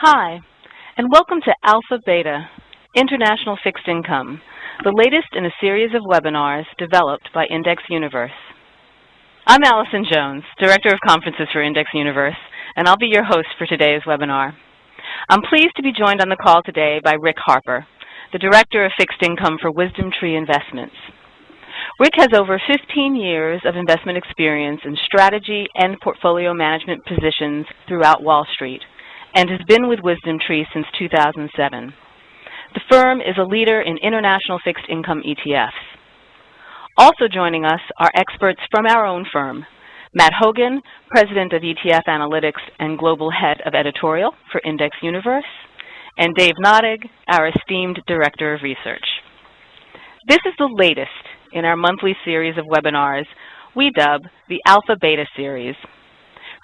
Hi, and welcome to Alpha Beta, International Fixed Income, the latest in a series of webinars developed by IndexUniverse. I'm Allison Jones, Director of Conferences for IndexUniverse, and I'll be your host for today's webinar. I'm pleased to be joined on the call today by Rick Harper, the Director of Fixed Income for WisdomTree Investments. Rick has over 15 years of investment experience in strategy and portfolio management positions throughout Wall Street, and has been with WisdomTree since 2007. The firm is a leader in international fixed income ETFs. Also joining us are experts from our own firm, Matt Hougan, President of ETF Analytics and Global Head of Editorial for IndexUniverse, and Dave Nadig, our esteemed Director of Research. This is the latest in our monthly series of webinars we dub the Alpha Beta series.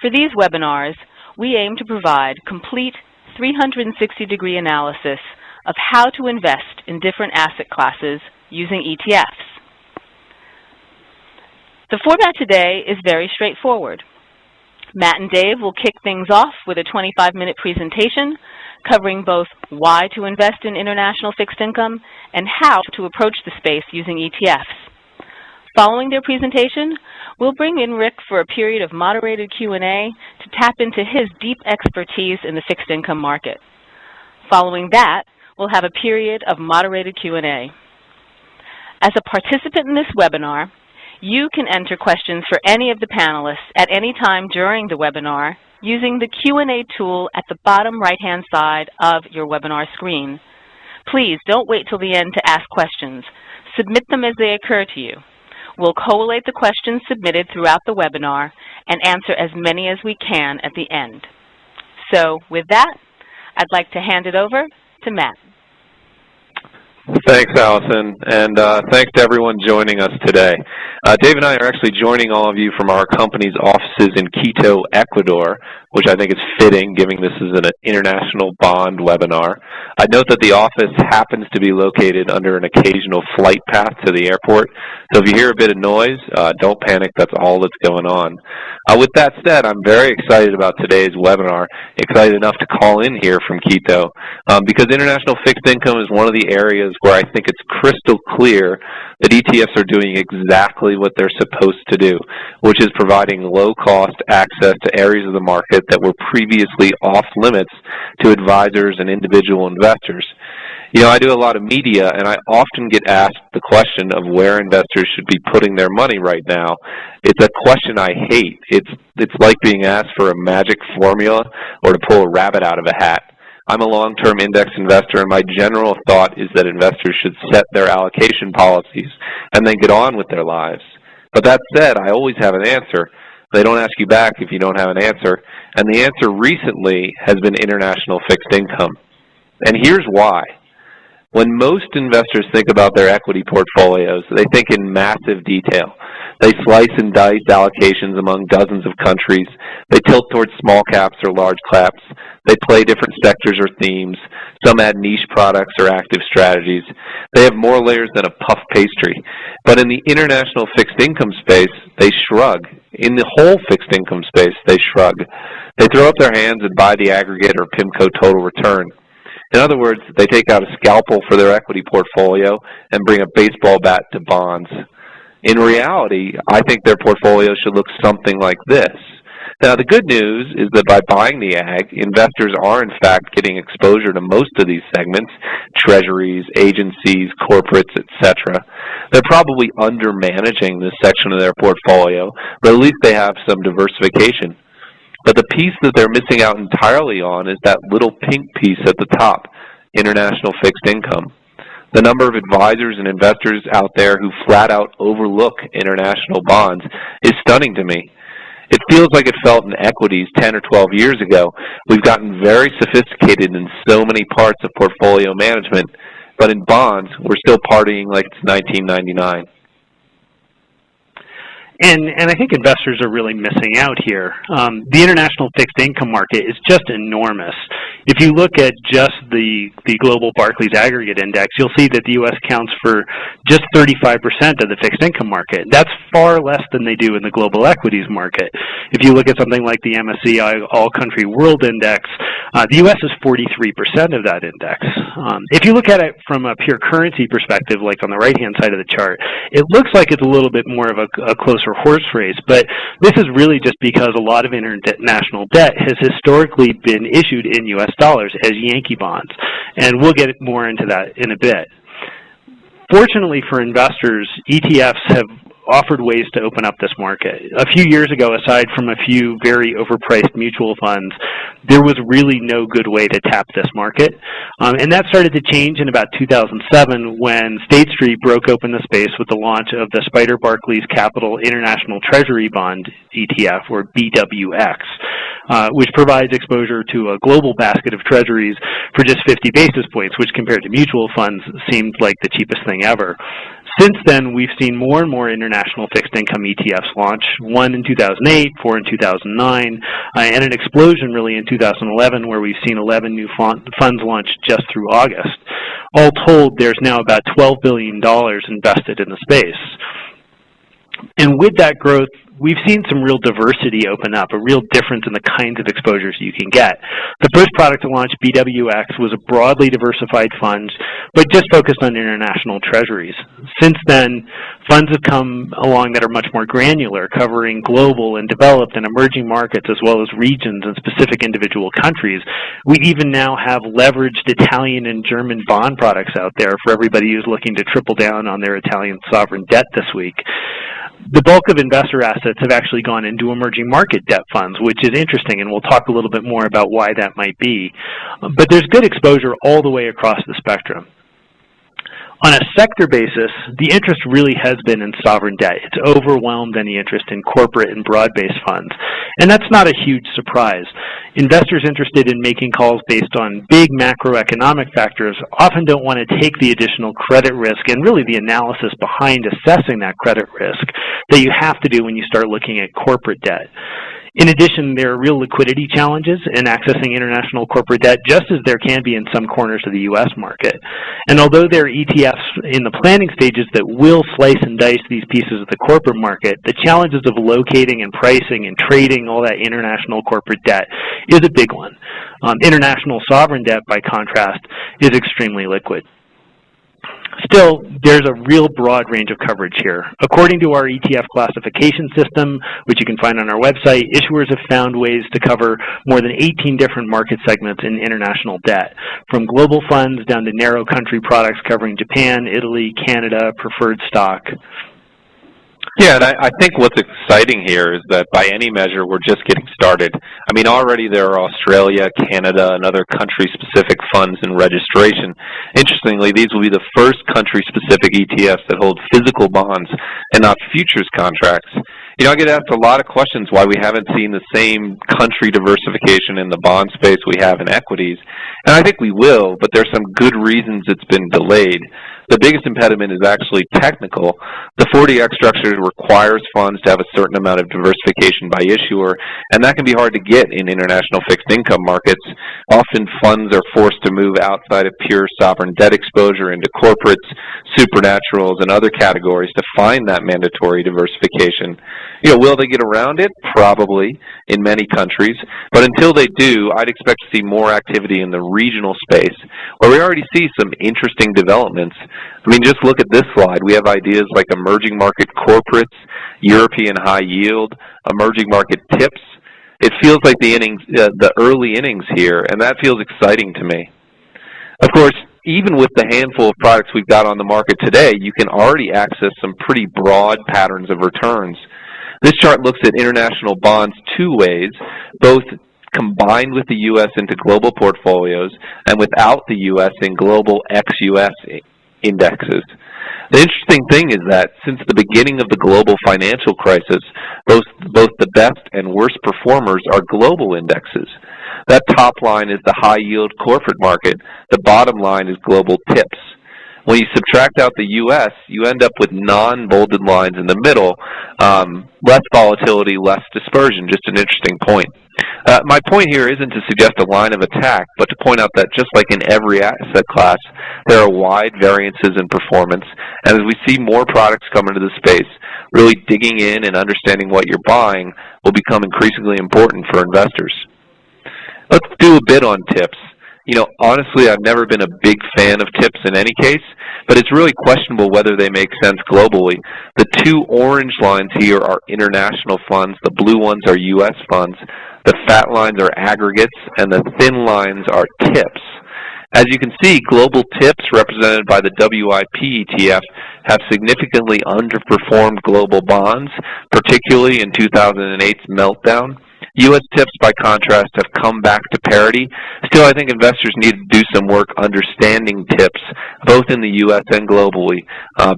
For these webinars, we aim to provide complete 360-degree analysis of how to invest in different asset classes using ETFs. The format today is very straightforward. Matt and Dave will kick things off with a 25-minute presentation covering both why to invest in international fixed income and how to approach the space using ETFs. Following their presentation, we'll bring in Rick for a period of moderated Q&A to tap into his deep expertise in the fixed income market. Following that, we'll have a period of moderated Q&A. As a participant in this webinar, you can enter questions for any of the panelists at any time during the webinar using the Q&A tool at the bottom right-hand side of your webinar screen. Please don't wait till the end to ask questions. Submit them as they occur to you. We'll collate the questions submitted throughout the webinar and answer as many as we can at the end. So with that, I'd like to hand it over to Matt. Thanks, Allison, and thanks to everyone joining us today. Dave and I are actually joining all of you from our company's offices in Quito, Ecuador, which I think is fitting, given this is an international bond webinar. I'd note that the office happens to be located under an occasional flight path to the airport, so if you hear a bit of noise, don't panic, that's all that's going on. With that said, I'm very excited about today's webinar, excited enough to call in here from Quito, because international fixed income is one of the areas where I think it's crystal clear that ETFs are doing exactly what they're supposed to do, which is providing low-cost access to areas of the market that were previously off limits to advisors and individual investors. You know, I do a lot of media, and I often get asked the question of where investors should be putting their money right now. It's a question I hate. It's like being asked for a magic formula or to pull a rabbit out of a hat. I'm a long-term index investor, and my general thought is that investors should set their allocation policies and then get on with their lives. But that said, I always have an answer. They don't ask you back if you don't have an answer, and the answer recently has been international fixed income. And here's why. When most investors think about their equity portfolios, they think in massive detail. They slice and dice allocations among dozens of countries. They tilt towards small caps or large caps. They play different sectors or themes. Some add niche products or active strategies. They have more layers than a puff pastry. But in the international fixed income space, they shrug. In the whole fixed income space, they shrug. They throw up their hands and buy the aggregate or PIMCO total return. In other words, they take out a scalpel for their equity portfolio and bring a baseball bat to bonds. In reality, I think their portfolio should look something like this. Now, the good news is that by buying the ag, investors are in fact getting exposure to most of these segments, treasuries, agencies, corporates, etc. They're probably under-managing this section of their portfolio, but at least they have some diversification. But the piece that they're missing out entirely on is that little pink piece at the top, international fixed income. The number of advisors and investors out there who flat out overlook international bonds is stunning to me. It feels like it felt in equities 10 or 12 years ago. We've gotten very sophisticated in so many parts of portfolio management, but in bonds, we're still partying like it's 1999. And I think investors are really missing out here. The international fixed income market is just enormous. If you look at just the global Barclays Aggregate Index, you'll see that the U.S. accounts for just 35% of the fixed income market. That's far less than they do in the global equities market. If you look at something like the MSCI All Country World Index, the U.S. is 43% of that index. If you look at it from a pure currency perspective, like on the right-hand side of the chart, it looks like it's a little bit more of a closer horse race, but this is really just because a lot of international debt has historically been issued in U.S. dollars as Yankee bonds, and we'll get more into that in a bit. Fortunately for investors, ETFs have offered ways to open up this market. A few years ago, aside from a few very overpriced mutual funds, there was really no good way to tap this market. And that started to change in about 2007 when State Street broke open the space with the launch of the Spider Barclays Capital International Treasury Bond ETF, or BWX, which provides exposure to a global basket of treasuries for just 50 basis points, which compared to mutual funds seemed like the cheapest thing ever. Since then, we've seen more and more international fixed income ETFs launch, one in 2008, four in 2009, and an explosion really in 2011 where we've seen 11 new funds launched just through August. All told, there's now about $12 billion invested in the space. And with that growth, we've seen some real diversity open up, a real difference in the kinds of exposures you can get. The first product to launch, BWX, was a broadly diversified fund, but just focused on international treasuries. Since then, funds have come along that are much more granular, covering global and developed and emerging markets as well as regions and specific individual countries. We even now have leveraged Italian and German bond products out there for everybody who's looking to triple down on their Italian sovereign debt this week. The bulk of investor assets have actually gone into emerging market debt funds, which is interesting, and we'll talk a little bit more about why that might be. But there's good exposure all the way across the spectrum. On a sector basis, the interest really has been in sovereign debt. It's overwhelmed any interest in corporate and broad-based funds. And that's not a huge surprise. Investors interested in making calls based on big macroeconomic factors often don't want to take the additional credit risk and really the analysis behind assessing that credit risk that you have to do when you start looking at corporate debt. In addition, there are real liquidity challenges in accessing international corporate debt, just as there can be in some corners of the U.S. market. And although there are ETFs in the planning stages that will slice and dice these pieces of the corporate market, the challenges of locating and pricing and trading all that international corporate debt is a big one. International sovereign debt, by contrast, is extremely liquid. Still, there's a real broad range of coverage here. According to our ETF classification system, which you can find on our website, issuers have found ways to cover more than 18 different market segments in international debt, from global funds down to narrow country products covering Japan, Italy, Canada, preferred stock. Yeah, and I think what's exciting here is that by any measure, we're just getting started. I mean, already there are Australia, Canada, and other country-specific funds in registration. Interestingly, these will be the first country-specific ETFs that hold physical bonds and not futures contracts. You know, I get asked a lot of questions why we haven't seen the same country diversification in the bond space we have in equities. And I think we will, but there's some good reasons it's been delayed. The biggest impediment is actually technical. The 40X structure requires funds to have a certain amount of diversification by issuer, and that can be hard to get in international fixed income markets. Often funds are forced to move outside of pure sovereign debt exposure into corporates, supernaturals, and other categories to find that mandatory diversification. You know, will they get around it? Probably, in many countries. But until they do, I'd expect to see more activity in the regional space, where we already see some interesting developments. I mean, just look at this slide. We have ideas like emerging market corporates, European high yield, emerging market tips. It feels like the early innings here, and that feels exciting to me. Of course, even with the handful of products we've got on the market today, you can already access some pretty broad patterns of returns. This chart looks at international bonds two ways, both combined with the U.S. into global portfolios and without the U.S. in global ex-U.S. indexes. The interesting thing is that since the beginning of the global financial crisis, both the best and worst performers are global indexes. That top line is the high-yield corporate market. The bottom line is global tips. When you subtract out the U.S., you end up with non-bolded lines in the middle, less volatility, less dispersion, just an interesting point. My point here isn't to suggest a line of attack, but to point out that just like in every asset class, there are wide variances in performance, and as we see more products come into the space, really digging in and understanding what you're buying will become increasingly important for investors. Let's do a bit on tips. You know, honestly, I've never been a big fan of tips in any case, but it's really questionable whether they make sense globally. The two orange lines here are international funds. The blue ones are U.S. funds. The fat lines are aggregates, and the thin lines are tips. As you can see, global tips, represented by the WIP ETF, have significantly underperformed global bonds, particularly in 2008's meltdown. U.S. tips, by contrast, have come back to parity. Still, I think investors need to do some work understanding tips, both in the U.S. and globally,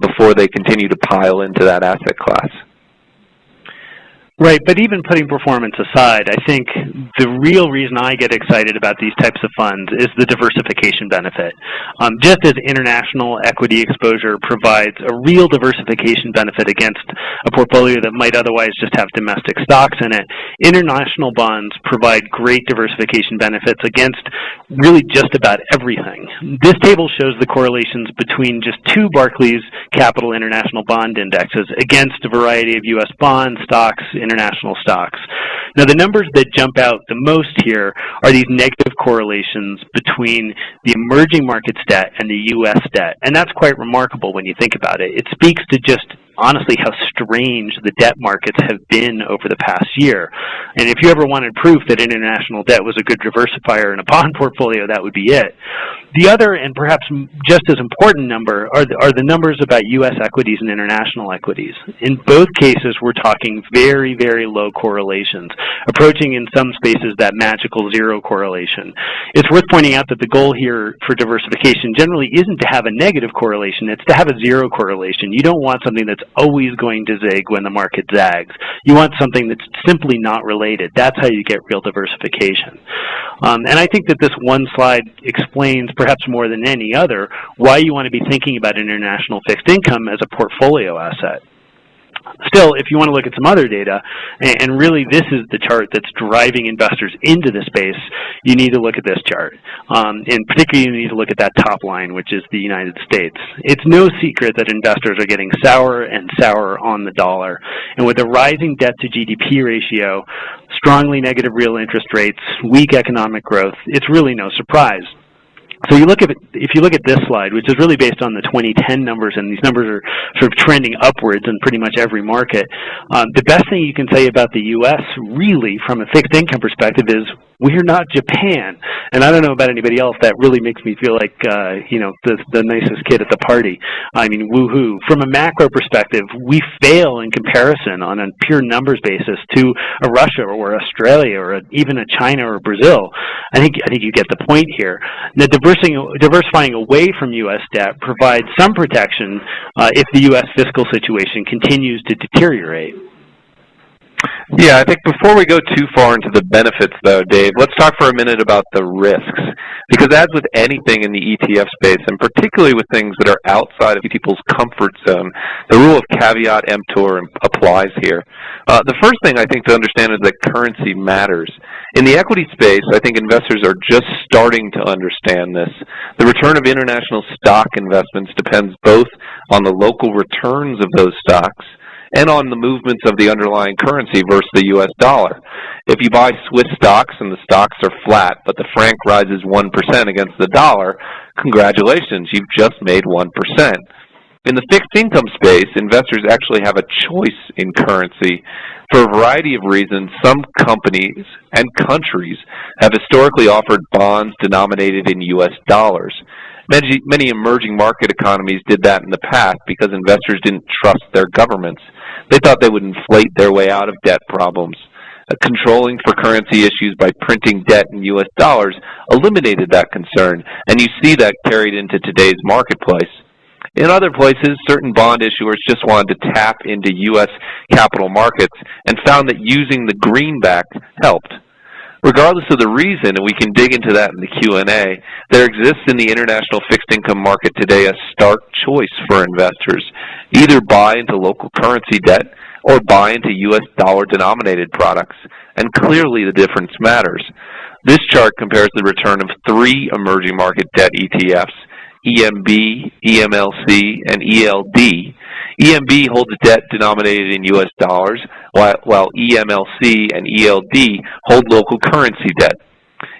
before they continue to pile into that asset class. Right, but even putting performance aside, I think the real reason I get excited about these types of funds is the diversification benefit. Just as international equity exposure provides a real diversification benefit against a portfolio that might otherwise just have domestic stocks in it, international bonds provide great diversification benefits against really just about everything. This table shows the correlations between just two Barclays Capital International Bond Indexes against a variety of U.S. bonds, stocks, international stocks. Now, the numbers that jump out the most here are these negative correlations between the emerging markets debt and the U.S. debt, and that's quite remarkable when you think about it. It speaks to just honestly how strange the debt markets have been over the past year. And if you ever wanted proof that international debt was a good diversifier in a bond portfolio, that would be it. The other, and perhaps just as important number, are the numbers about U.S. equities and international equities. In both cases, we're talking very, very low correlations, approaching in some spaces that magical zero correlation. It's worth pointing out that the goal here for diversification generally isn't to have a negative correlation, it's to have a zero correlation. You don't want something that's always going to zig when the market zags. You want something that's simply not related. That's how you get real diversification. And I think that this one slide explains, perhaps more than any other, why you want to be thinking about international fixed income as a portfolio asset. Still, if you want to look at some other data, and really this is the chart that's driving investors into the space, you need to look at this chart. And particularly you need to look at that top line, which is the United States. It's no secret that investors are getting sourer and sourer on the dollar. And with a rising debt to GDP ratio, strongly negative real interest rates, weak economic growth, it's really no surprise. So you look at if you look at this slide, which is really based on the 2010 numbers, and these numbers are sort of trending upwards in pretty much every market, the best thing you can say about the U.S. really from a fixed income perspective is we're not Japan. And I don't know about anybody else, that really makes me feel like, you know, the nicest kid at the party. I mean, woohoo. From a macro perspective, we fail in comparison on a pure numbers basis to a Russia or Australia or even a China or Brazil. I think you get the point here. Now, diversifying away from U.S. debt provides some protection if the U.S. fiscal situation continues to deteriorate. Yeah, I think before we go too far into the benefits, though, Dave, let's talk for a minute about the risks. Because as with anything in the ETF space, and particularly with things that are outside of people's comfort zone, the rule of caveat emptor applies here. The first thing I think to understand is that currency matters. In the equity space, I think investors are just starting to understand this. The return of international stock investments depends both on the local returns of those stocks and on the movements of the underlying currency versus the U.S. dollar. If you buy Swiss stocks and the stocks are flat, but the franc rises 1% against the dollar, congratulations, you've just made 1%. In the fixed income space, investors actually have a choice in currency. For a variety of reasons, some companies and countries have historically offered bonds denominated in U.S. dollars. Many emerging market economies did that in the past because investors didn't trust their governments. They thought they would inflate their way out of debt problems. Controlling for currency issues by printing debt in U.S. dollars eliminated that concern, and you see that carried into today's marketplace. In other places, certain bond issuers just wanted to tap into U.S. capital markets and found that using the greenback helped. Regardless of the reason, and we can dig into that in the Q&A, there exists in the international fixed income market today a stark choice for investors. Either buy into local currency debt or buy into U.S. dollar-denominated products, and clearly the difference matters. This chart compares the return of 3 emerging market debt ETFs, EMB, EMLC, and ELD. EMB holds debt denominated in U.S. dollars, while EMLC and ELD hold local currency debt.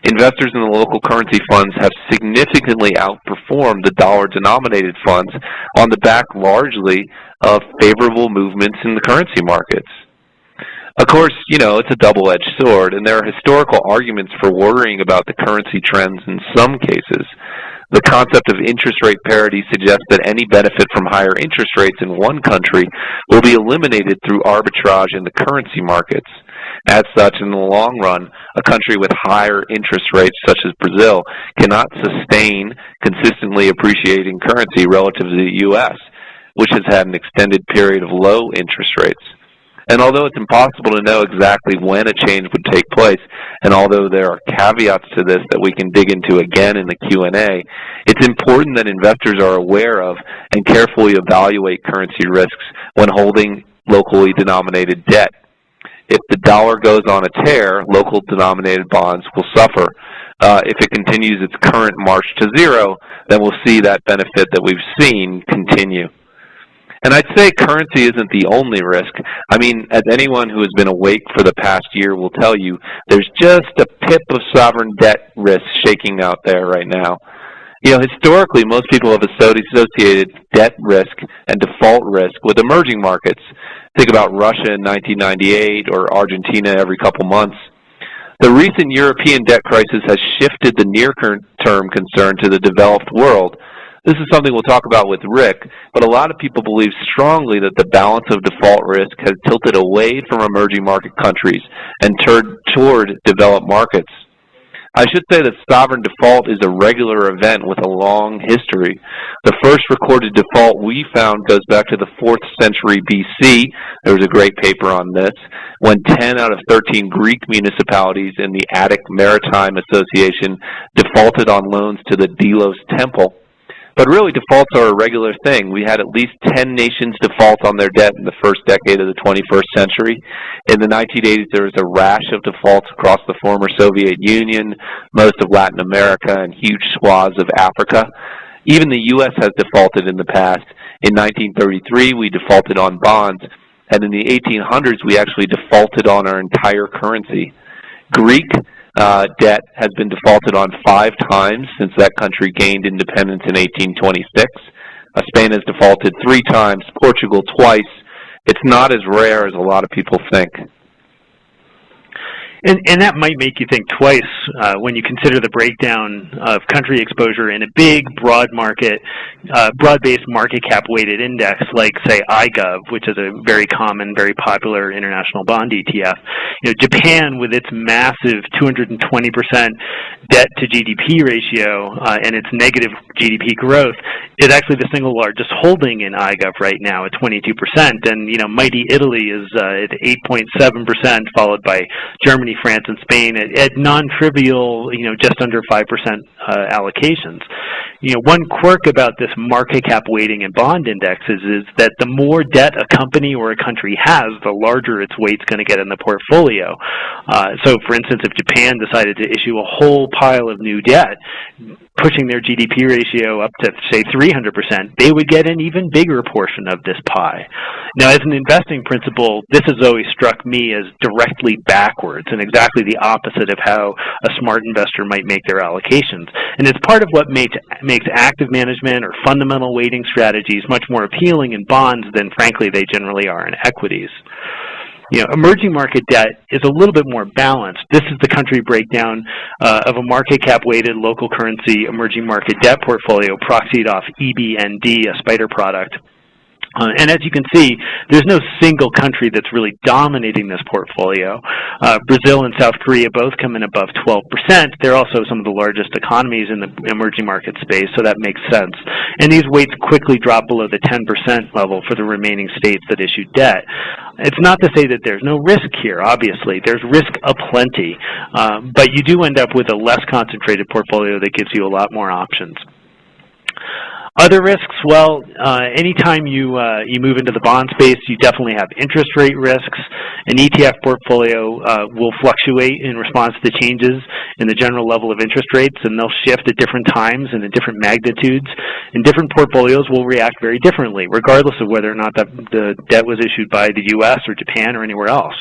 Investors in the local currency funds have significantly outperformed the dollar-denominated funds on the back largely of favorable movements in the currency markets. Of course, it's a double-edged sword, and there are historical arguments for worrying about the currency trends in some cases. The concept of interest rate parity suggests that any benefit from higher interest rates in one country will be eliminated through arbitrage in the currency markets. As such, in the long run, a country with higher interest rates, such as Brazil, cannot sustain consistently appreciating currency relative to the U.S., which has had an extended period of low interest rates. And although it's impossible to know exactly when a change would take place, and although there are caveats to this that we can dig into again in the Q&A, it's important that investors are aware of and carefully evaluate currency risks when holding locally denominated debt. If the dollar goes on a tear, local denominated bonds will suffer. If it continues its current march to zero, then we'll see that benefit that we've seen continue. And I'd say currency isn't the only risk. I mean, as anyone who has been awake for the past year will tell you, there's just a pip of sovereign debt risk shaking out there right now. Historically, most people have associated debt risk and default risk with emerging markets. Think about Russia in 1998 or Argentina every couple months. The recent European debt crisis has shifted the near-term concern to the developed world. This is something we'll talk about with Rick, but a lot of people believe strongly that the balance of default risk has tilted away from emerging market countries and toward developed markets. I should say that sovereign default is a regular event with a long history. The first recorded default we found goes back to the 4th century BC. There was a great paper on this, when 10 out of 13 Greek municipalities in the Attic Maritime Association defaulted on loans to the Delos Temple. But really, defaults are a regular thing. We had at least 10 nations default on their debt in the first decade of the 21st century. In the 1980s, there was a rash of defaults across the former Soviet Union, most of Latin America, and huge swaths of Africa. Even the U.S. has defaulted in the past. In 1933, we defaulted on bonds, and in the 1800s, we actually defaulted on our entire currency. Greek debt has been defaulted on 5 times since that country gained independence in 1826. Spain has defaulted 3 times, Portugal twice. It's not as rare as a lot of people think. And that might make you think twice when you consider the breakdown of country exposure in a big, broad-based market cap-weighted index like, say, IGOV, which is a very common, very popular international bond ETF. Japan, with its massive 220% debt to GDP ratio and its negative GDP growth, is actually the single largest holding in IGOV right now at 22%. And mighty Italy is at 8.7%, followed by Germany, France, and Spain at non-trivial, just under 5% allocations. One quirk about this market cap weighting in bond indexes is that the more debt a company or a country has, the larger its weight's going to get in the portfolio. So, for instance, if Japan decided to issue a whole pile of new debt, pushing their GDP ratio up to, say, 300%, they would get an even bigger portion of this pie. Now, as an investing principle, this has always struck me as directly backwards and exactly the opposite of how a smart investor might make their allocations. And it's part of what makes active management or fundamental weighting strategies much more appealing in bonds than, frankly, they generally are in equities. Emerging market debt is a little bit more balanced. This is the country breakdown of a market cap weighted local currency emerging market debt portfolio proxied off EBND, a spider product. And as you can see, there's no single country that's really dominating this portfolio. Brazil and South Korea both come in above 12%. They're also some of the largest economies in the emerging market space, so that makes sense. And these weights quickly drop below the 10% level for the remaining states that issued debt. It's not to say that there's no risk here, obviously. There's risk aplenty, but you do end up with a less concentrated portfolio that gives you a lot more options. Other risks, well, anytime you move into the bond space, you definitely have interest rate risks. An ETF portfolio will fluctuate in response to changes in the general level of interest rates, and they'll shift at different times and at different magnitudes. And different portfolios will react very differently, regardless of whether or not the debt was issued by the U.S. or Japan or anywhere else.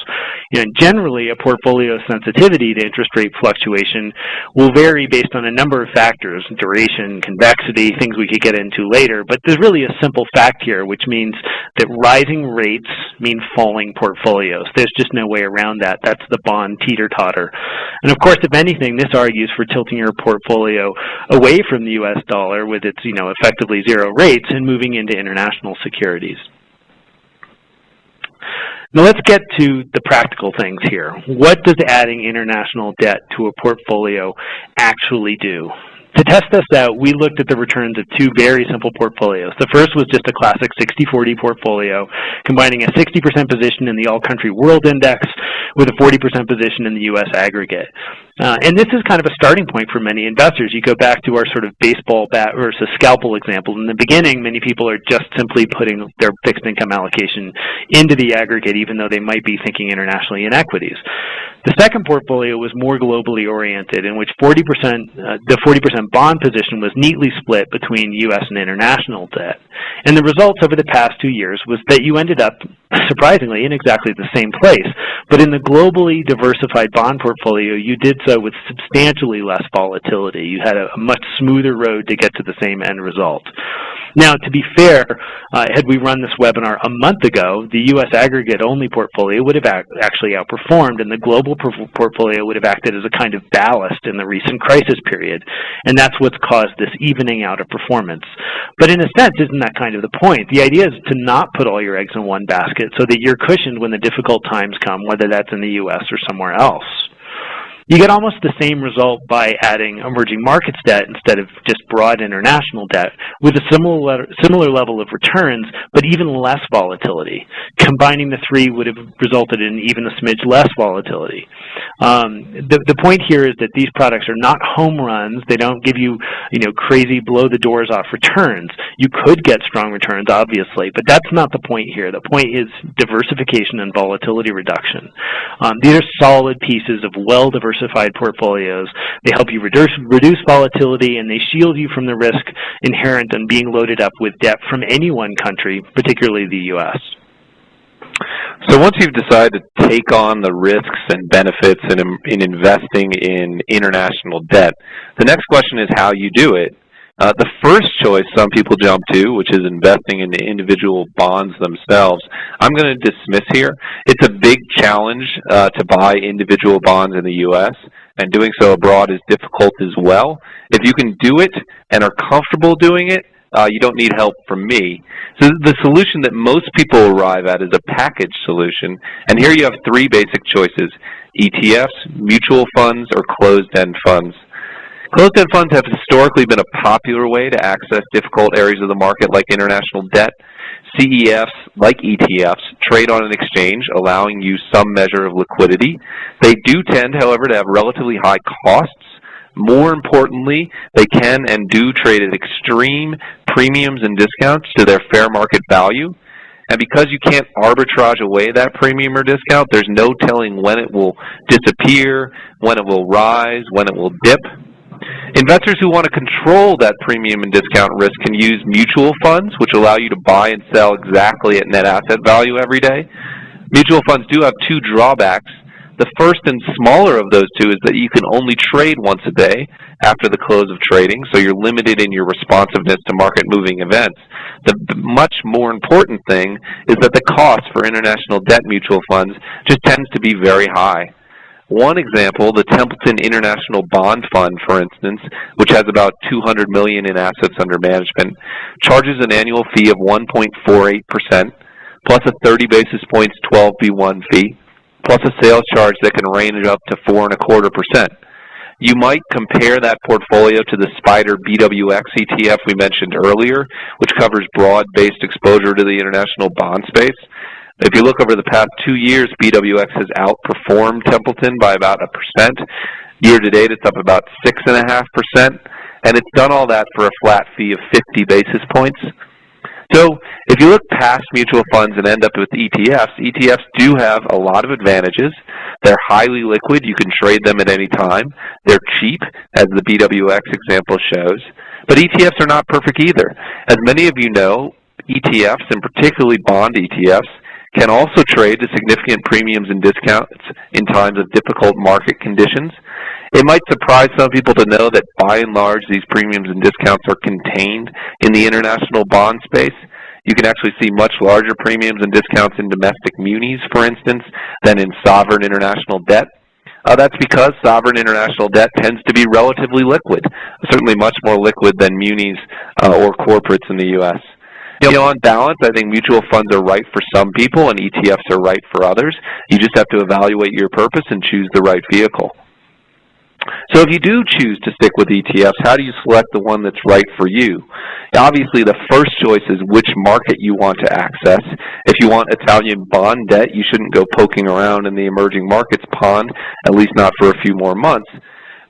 Generally, a portfolio sensitivity to interest rate fluctuation will vary based on a number of factors: duration, convexity, things we could get into later. But there's really a simple fact here, which means that rising rates mean falling portfolios. There's just no way around that. That's the bond teeter-totter. And of course, if anything, this argues for tilting your portfolio away from the U.S. dollar with its, effectively zero rates and moving into international securities. Now let's get to the practical things here. What does adding international debt to a portfolio actually do? To test this out, we looked at the returns of two very simple portfolios. The first was just a classic 60-40 portfolio, combining a 60% position in the All-Country World Index with a 40% position in the U.S. aggregate. And this is kind of a starting point for many investors. You go back to our sort of baseball bat versus scalpel example. In the beginning, many people are just simply putting their fixed income allocation into the aggregate, even though they might be thinking internationally in equities. The second portfolio was more globally oriented, in which the 40% bond position was neatly split between U.S. and international debt. And the results over the past 2 years was that you ended up, surprisingly, in exactly the same place. But in the globally diversified bond portfolio, you did so with substantially less volatility. You had a much smoother road to get to the same end result. Now, to be fair, had we run this webinar a month ago, the U.S. aggregate-only portfolio would have actually outperformed, and the global portfolio would have acted as a kind of ballast in the recent crisis period. And that's what's caused this evening out of performance. But in a sense, isn't that kind of the point? The idea is to not put all your eggs in one basket so that you're cushioned when the difficult times come, whether that's in the U.S. or somewhere else. You get almost the same result by adding emerging markets debt instead of just broad international debt with a similar level of returns, but even less volatility. Combining the three would have resulted in even a smidge less volatility. The point here is that these products are not home runs. They don't give you, crazy blow-the-doors off returns. You could get strong returns, obviously, but that's not the point here. The point is diversification and volatility reduction. These are solid pieces of well-diversified portfolios. They help you reduce volatility, and they shield you from the risk inherent in being loaded up with debt from any one country, particularly the U.S. So once you've decided to take on the risks and benefits in investing in international debt, the next question is how you do it. The first choice some people jump to, which is investing in the individual bonds themselves, I'm going to dismiss here. It's a big challenge to buy individual bonds in the U.S., and doing so abroad is difficult as well. If you can do it and are comfortable doing it, you don't need help from me. So the solution that most people arrive at is a package solution, and here you have three basic choices: ETFs, mutual funds, or closed-end funds. Closed-end funds have historically been a popular way to access difficult areas of the market like international debt. CEFs, like ETFs, trade on an exchange, allowing you some measure of liquidity. They do tend, however, to have relatively high costs. More importantly, they can and do trade at extreme premiums and discounts to their fair market value. And because you can't arbitrage away that premium or discount, there's no telling when it will disappear, when it will rise, when it will dip. Investors who want to control that premium and discount risk can use mutual funds, which allow you to buy and sell exactly at net asset value every day. Mutual funds do have two drawbacks. The first and smaller of those two is that you can only trade once a day after the close of trading, so you're limited in your responsiveness to market-moving events. The much more important thing is that the cost for international debt mutual funds just tends to be very high. One example, the Templeton International Bond Fund, for instance, which has about $200 million in assets under management, charges an annual fee of 1.48%, plus a 30 basis points 12b1 fee, plus a sales charge that can range up to 4.25%. You might compare that portfolio to the SPDR BWX ETF we mentioned earlier, which covers broad-based exposure to the international bond space. If you look over the past 2 years, BWX has outperformed Templeton by about 1%. Year to date, it's up about 6.5%, and it's done all that for a flat fee of 50 basis points. So if you look past mutual funds and end up with ETFs, ETFs do have a lot of advantages. They're highly liquid. You can trade them at any time. They're cheap, as the BWX example shows. But ETFs are not perfect either. As many of you know, ETFs, and particularly bond ETFs, can also trade to significant premiums and discounts in times of difficult market conditions. It might surprise some people to know that by and large these premiums and discounts are contained in the international bond space. You can actually see much larger premiums and discounts in domestic munis, for instance, than in sovereign international debt. That's because sovereign international debt tends to be relatively liquid, certainly much more liquid than munis or corporates in the U.S. On balance, I think mutual funds are right for some people and ETFs are right for others. You just have to evaluate your purpose and choose the right vehicle. So if you do choose to stick with ETFs, how do you select the one that's right for you? Obviously, the first choice is which market you want to access. If you want Italian bond debt, you shouldn't go poking around in the emerging markets pond, at least not for a few more months.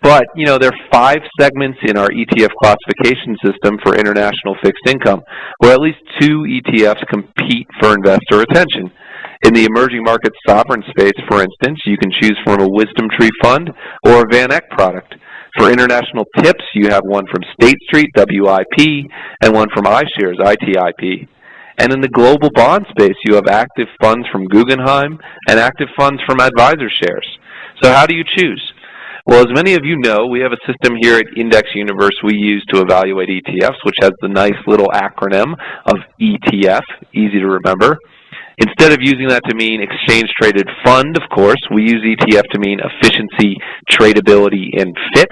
But, there are 5 segments in our ETF classification system for international fixed income, where at least 2 ETFs compete for investor attention. In the emerging market sovereign space, for instance, you can choose from a WisdomTree fund or a Van Eck product. For international tips, you have one from State Street, WIP, and one from iShares, ITIP. And in the global bond space, you have active funds from Guggenheim and active funds from AdvisorShares. So how do you choose? Well, as many of you know, we have a system here at IndexUniverse we use to evaluate ETFs, which has the nice little acronym of ETF, easy to remember. Instead of using that to mean exchange-traded fund, of course, we use ETF to mean efficiency, tradability, and fit,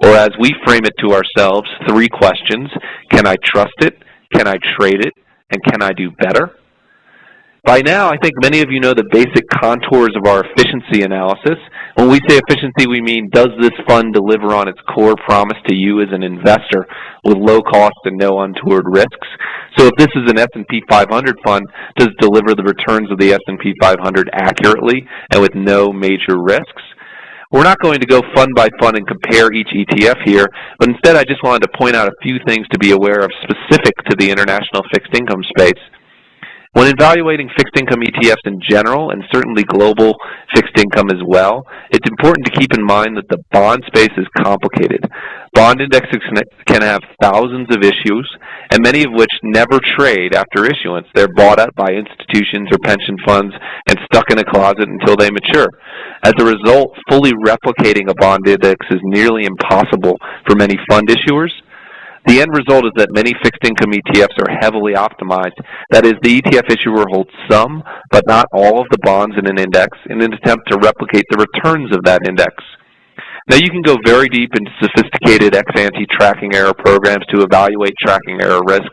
or as we frame it to ourselves, 3 questions. Can I trust it? Can I trade it? And can I do better? By now, I think many of you know the basic contours of our efficiency analysis. When we say efficiency, we mean, does this fund deliver on its core promise to you as an investor with low cost and no untoward risks? So if this is an S&P 500 fund, does it deliver the returns of the S&P 500 accurately and with no major risks? We're not going to go fund by fund and compare each ETF here, but instead I just wanted to point out a few things to be aware of specific to the international fixed income space. When evaluating fixed income ETFs in general, and certainly global fixed income as well, it's important to keep in mind that the bond space is complicated. Bond indexes can have thousands of issues, and many of which never trade after issuance. They're bought up by institutions or pension funds and stuck in a closet until they mature. As a result, fully replicating a bond index is nearly impossible for many fund issuers. The end result is that many fixed income ETFs are heavily optimized. That is, the ETF issuer holds some, but not all of the bonds in an index in an attempt to replicate the returns of that index. Now, you can go very deep into sophisticated ex-ante tracking error programs to evaluate tracking error risk,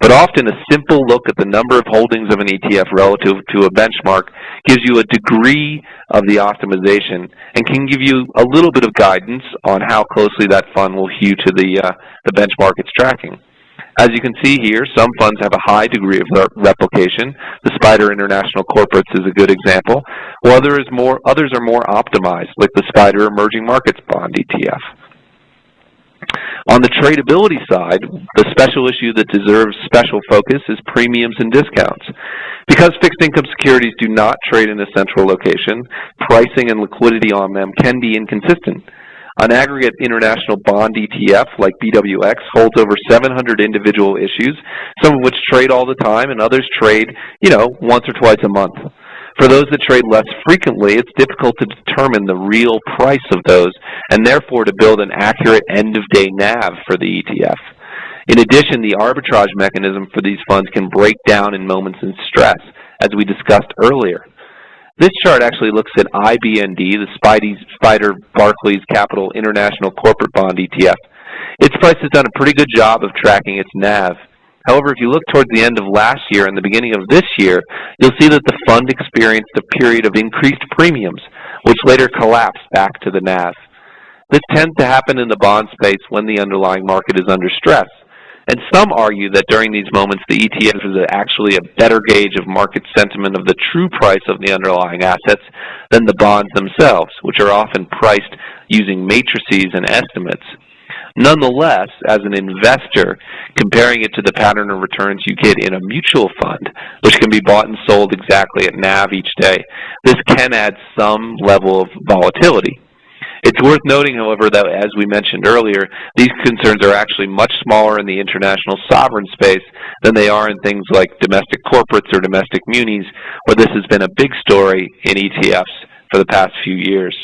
but often a simple look at the number of holdings of an ETF relative to a benchmark gives you a degree of the optimization and can give you a little bit of guidance on how closely that fund will hew to the benchmark it's tracking. As you can see here, some funds have a high degree of replication. The SPDR International Corporates is a good example, while others are more optimized, like the SPDR Emerging Markets Bond ETF. On the tradability side, the special issue that deserves special focus is premiums and discounts. Because fixed income securities do not trade in a central location, pricing and liquidity on them can be inconsistent. An aggregate international bond ETF like BWX holds over 700 individual issues, some of which trade all the time and others trade, once or twice a month. For those that trade less frequently, it's difficult to determine the real price of those and therefore to build an accurate end-of-day NAV for the ETF. In addition, the arbitrage mechanism for these funds can break down in moments of stress, as we discussed earlier. This chart actually looks at IBND, the Spider Barclays Capital International Corporate Bond ETF. Its price has done a pretty good job of tracking its NAV. However, if you look towards the end of last year and the beginning of this year, you'll see that the fund experienced a period of increased premiums, which later collapsed back to the NAV. This tends to happen in the bond space when the underlying market is under stress. And some argue that during these moments, the ETF is actually a better gauge of market sentiment of the true price of the underlying assets than the bonds themselves, which are often priced using matrices and estimates. Nonetheless, as an investor, comparing it to the pattern of returns you get in a mutual fund, which can be bought and sold exactly at NAV each day, this can add some level of volatility. It's worth noting, however, that as we mentioned earlier, these concerns are actually much smaller in the international sovereign space than they are in things like domestic corporates or domestic munis, where this has been a big story in ETFs for the past few years.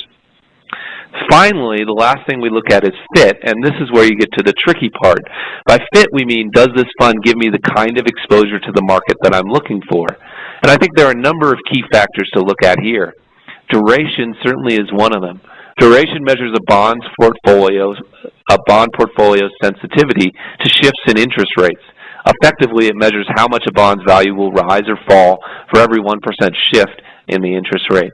Finally, the last thing we look at is fit, and this is where you get to the tricky part. By fit, we mean, does this fund give me the kind of exposure to the market that I'm looking for? And I think there are a number of key factors to look at here. Duration certainly is one of them. Duration measures a bond portfolio's sensitivity to shifts in interest rates. Effectively, it measures how much a bond's value will rise or fall for every 1% shift in the interest rate.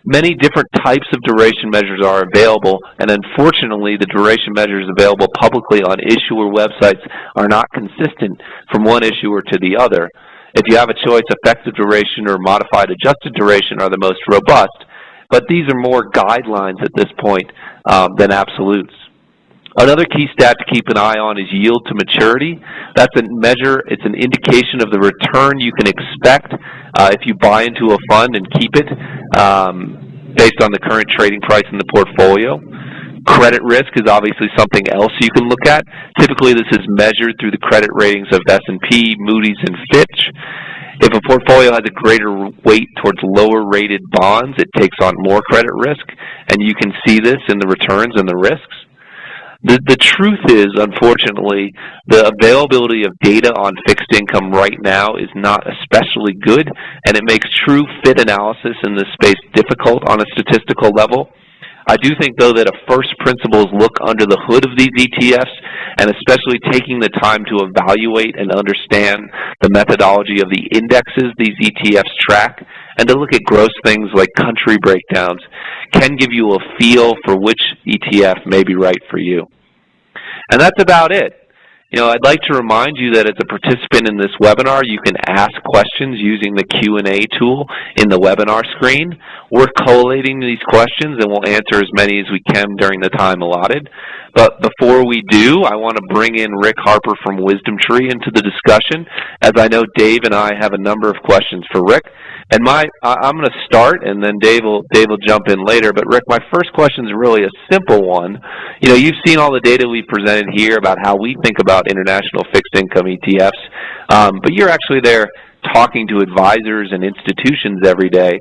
Many different types of duration measures are available, and unfortunately, the duration measures available publicly on issuer websites are not consistent from one issuer to the other. If you have a choice, effective duration or modified adjusted duration are the most robust, but these are more guidelines at this point than absolutes. Another key stat to keep an eye on is yield to maturity. That's a measure, it's an indication of the return you can expect if you buy into a fund and keep it based on the current trading price in the portfolio. Credit risk is obviously something else you can look at. Typically, this is measured through the credit ratings of S&P, Moody's, and Fitch. If a portfolio has a greater weight towards lower-rated bonds, it takes on more credit risk, and you can see this in the returns and the risks. The truth is, unfortunately, the availability of data on fixed income right now is not especially good, and it makes true fit analysis in this space difficult on a statistical level. I do think, though, that a first principles look under the hood of these ETFs, and especially taking the time to evaluate and understand the methodology of the indexes these ETFs track, and to look at gross things like country breakdowns, can give you a feel for which ETF may be right for you. And that's about it. You know, I'd like to remind you that as a participant in this webinar, you can ask questions using the Q&A tool in the webinar screen. We're collating these questions, and we'll answer as many as we can during the time allotted. But before we do, I want to bring in Rick Harper from WisdomTree into the discussion, as I know Dave and I have a number of questions for Rick. And I'm going to start, and then Dave will jump in later. But Rick, my first question is really a simple one. You know, you've seen all the data we presented here about how we think about international fixed income ETFs, but you're actually there talking to advisors and institutions every day.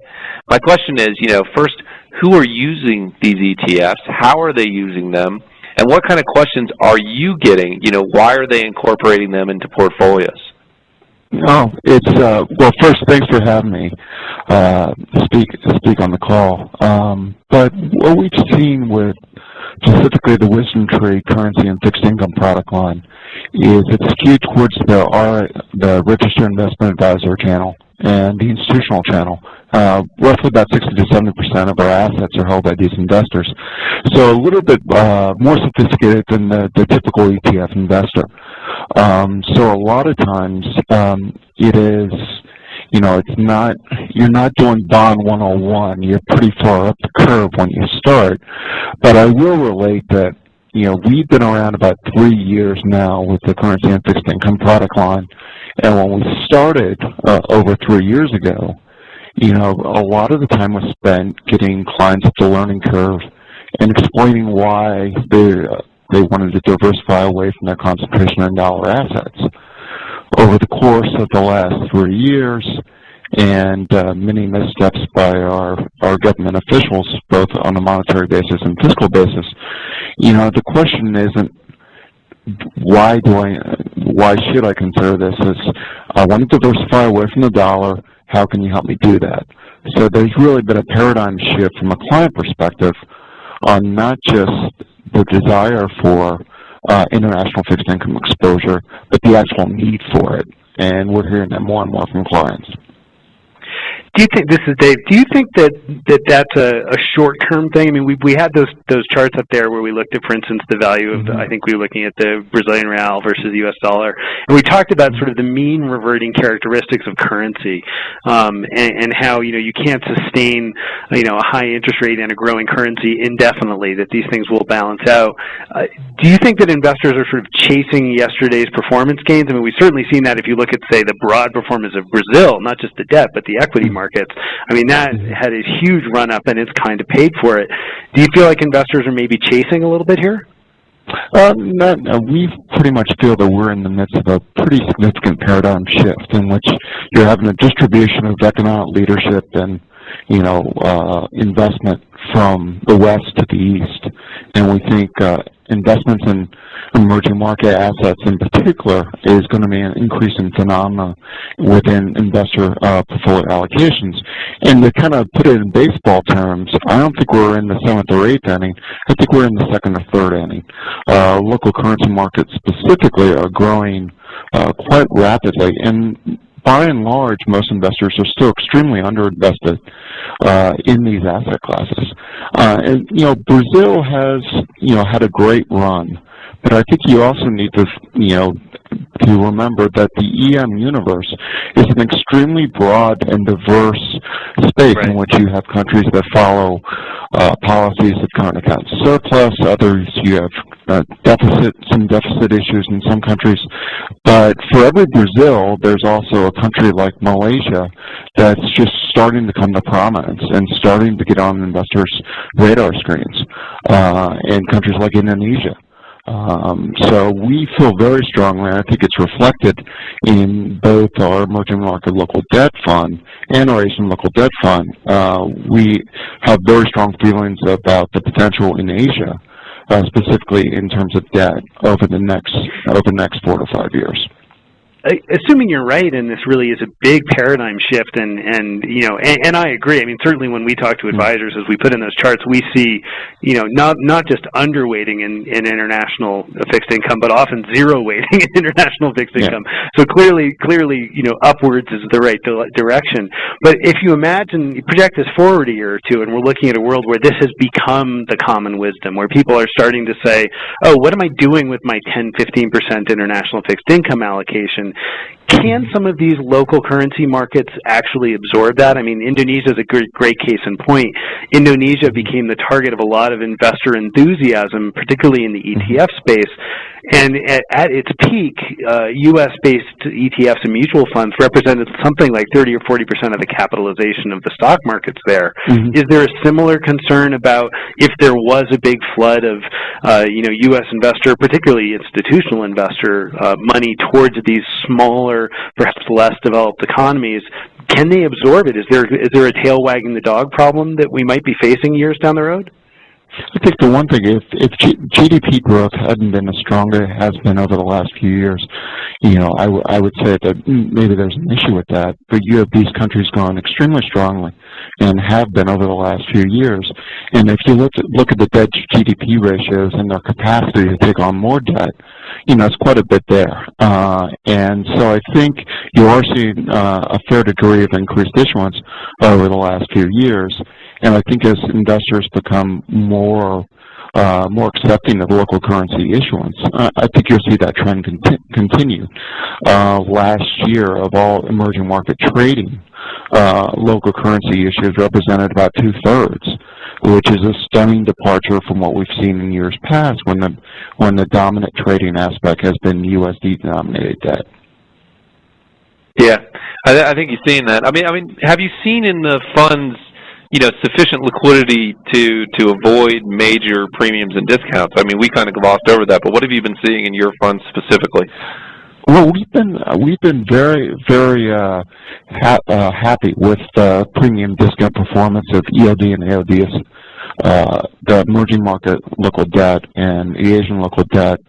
My question is, you know, first, who are using these ETFs? How are they using them? And what kind of questions are you getting? You know, why are they incorporating them into portfolios? Oh, it's well. First, thanks for having me speak on the call. But what we've seen with specifically the WisdomTree currency and fixed income product line is it's skewed towards the registered investment advisor channel and the institutional channel. Roughly about 60 to 70% of our assets are held by these investors. So a little bit more sophisticated than the typical ETF investor. So a lot of times it is, you know, it's not, you're not doing bond 101. You're pretty far up the curve when you start. But I will relate that, you know, we've been around about 3 years now with the currency and fixed income product line. And when we started over 3 years ago, you know, a lot of the time was spent getting clients up the learning curve and explaining why they wanted to diversify away from their concentration in dollar assets. Over the course of the last 3 years, and many missteps by our government officials, both on a monetary basis and fiscal basis, you know, the question isn't why should I consider this? It's I want to diversify away from the dollar, How can you help me do that? So there's really been a paradigm shift from a client perspective on not just the desire for international fixed income exposure, but the actual need for it. And we're hearing that more and more from clients. Do you think, this is Dave, do you think that that's a short-term thing? I mean, we had those charts up there where we looked at, for instance, the value of, I think we were looking at the Brazilian real versus the U.S. dollar, and we talked about sort of the mean reverting characteristics of currency, and how, you can't sustain, a high interest rate and a growing currency indefinitely, that these things will balance out. Do you think that investors are sort of chasing yesterday's performance gains? I mean, we've certainly seen that if you look at, say, the broad performance of Brazil, not just the debt, but the equity markets. I mean, that had a huge run-up, and it's kind of paid for it. Do you feel like investors are maybe chasing a little bit here? We pretty much feel that we're in the midst of a pretty significant paradigm shift in which you're having a distribution of economic leadership and, investment from the west to the east. And we think investments in emerging market assets in particular is going to be an increasing phenomenon within investor portfolio allocations. And to kind of put it in baseball terms, I don't think we're in the 7th or 8th inning. I think we're in the 2nd or 3rd inning. Local currency markets specifically are growing quite rapidly, and by and large, most investors are still extremely underinvested in these asset classes. And Brazil has had a great run, but I think you also need to to remember that the EM universe is an extremely broad and diverse space in which you have countries that follow policies of current account surplus, others you have some deficit issues in some countries. But for every Brazil, there's also a country like Malaysia that's just starting to come to prominence and starting to get on investors' radar screens, and countries like Indonesia. So we feel very strongly, and I think it's reflected in both our emerging market local debt fund and our Asian local debt fund. We have very strong feelings about the potential in Asia, specifically in terms of debt over the next 4 to 5 years. Assuming you're right, and this really is a big paradigm shift, and I agree. I mean, certainly when we talk to advisors, as we put in those charts, we see, not just underweighting in international fixed income, but often zero weighting in international fixed income. So clearly, upwards is the right direction. But if you project this forward a year or two, and we're looking at a world where this has become the common wisdom, where people are starting to say, oh, what am I doing with my 10, 15% international fixed income allocation? Can some of these local currency markets actually absorb that? I mean, Indonesia is a great case in point. Indonesia became the target of a lot of investor enthusiasm, particularly in the ETF space. And at its peak, U.S.-based ETFs and mutual funds represented something like 30 or 40% of the capitalization of the stock markets there. Is there a similar concern about if there was a big flood of, U.S. investor, particularly institutional investor, money towards these smaller, perhaps less developed economies? Can they absorb it? Is there a tail wagging the dog problem that we might be facing years down the road? I think the one thing, if GDP growth hadn't been as strong as it has been over the last few years, I would say that maybe there's an issue with that. But you have these countries growing extremely strongly and have been over the last few years. And if you look at the debt to GDP ratios and their capacity to take on more debt, it's quite a bit there. And so I think you are seeing a fair degree of increased issuance over the last few years. And I think as investors become more accepting of local currency issuance, I think you'll see that trend continue. Last year, of all emerging market trading, local currency issues represented about 2/3, which is a stunning departure from what we've seen in years past, when the dominant trading aspect has been USD-denominated debt. Yeah, I think you've seen that. I mean, have you seen in the funds, sufficient liquidity to avoid major premiums and discounts? I mean, we kind of glossed over that, but what have you been seeing in your funds specifically? Well, we've been very, very happy with the premium discount performance of ELD and AODs, the emerging market local debt and the Asian local debt,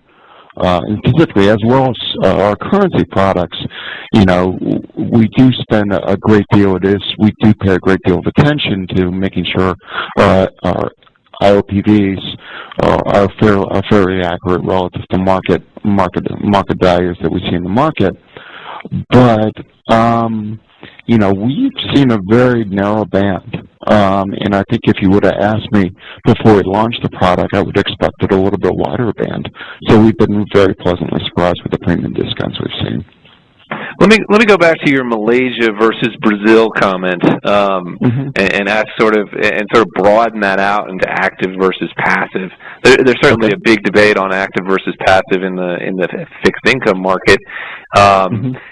and specifically, as well as our currency products. you know, we do spend a great deal of this. We do pay a great deal of attention to making sure our IOPVs are fairly accurate relative to market values that we see in the market. But you know, we've seen a very narrow band, and I think if you would have asked me before we launched the product, I would have expected a little bit wider band. So we've been very pleasantly surprised with the premium discounts we've seen. Let me go back to your Malaysia versus Brazil comment, and ask sort of broaden that out into active versus passive. There's certainly a big debate on active versus passive in the fixed income market.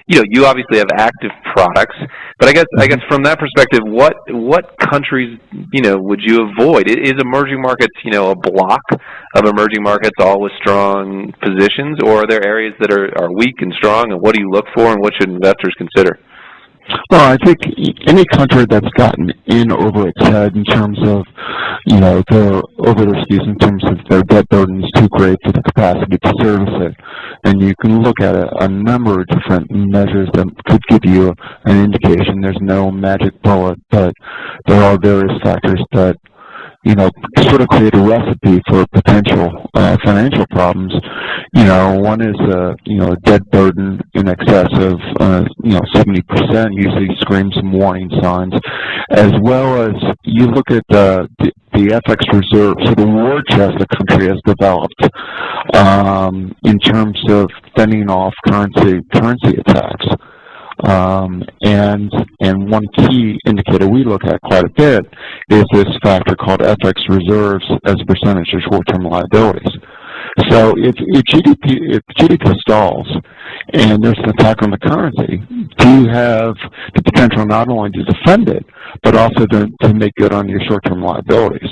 You know, you obviously have active products, but I guess from that perspective, what countries, you know, would you avoid? Is emerging markets, you know, a block of emerging markets all with strong positions, or are there areas that are weak and strong, and what do you look for, and what should investors consider? Well, I think any country that's gotten in over its head in terms of, you know, over their skis in terms of their debt burden is too great for the capacity to service it. And you can look at a number of different measures that could give you an indication. There's no magic bullet, but there are various factors that, you know, sort of create a recipe for potential financial problems. You know, one is you know, a debt burden in excess of you know, 70% usually screams some warning signs, as well as you look at the FX reserve, so the war chest the country has developed in terms of fending off currency attacks. And one key indicator we look at quite a bit is this factor called FX reserves as a percentage of short-term liabilities. So if GDP stalls and there's an attack on the currency, do you have the potential not only to defend it, but also to make good on your short-term liabilities?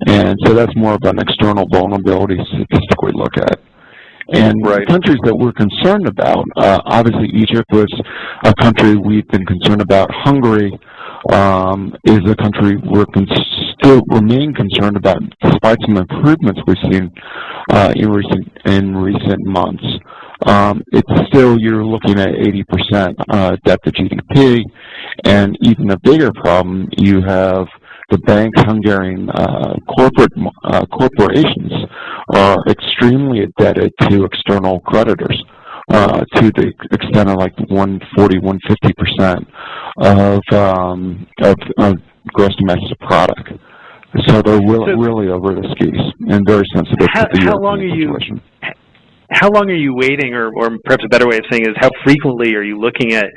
And so that's more of an external vulnerability statistic we look at. And countries that we're concerned about, obviously Egypt was a country we've been concerned about. Hungary is a country we're still remain concerned about, despite some improvements we've seen in recent months. It's still, you're looking at 80% debt to GDP, and even a bigger problem, you have the bank Hungarian corporations are extremely indebted to external creditors to the extent of like 140, 150% of gross domestic product. So they're really over the skis and very sensitive to the European situation. How long are you waiting, or perhaps a better way of saying it is how frequently are you looking at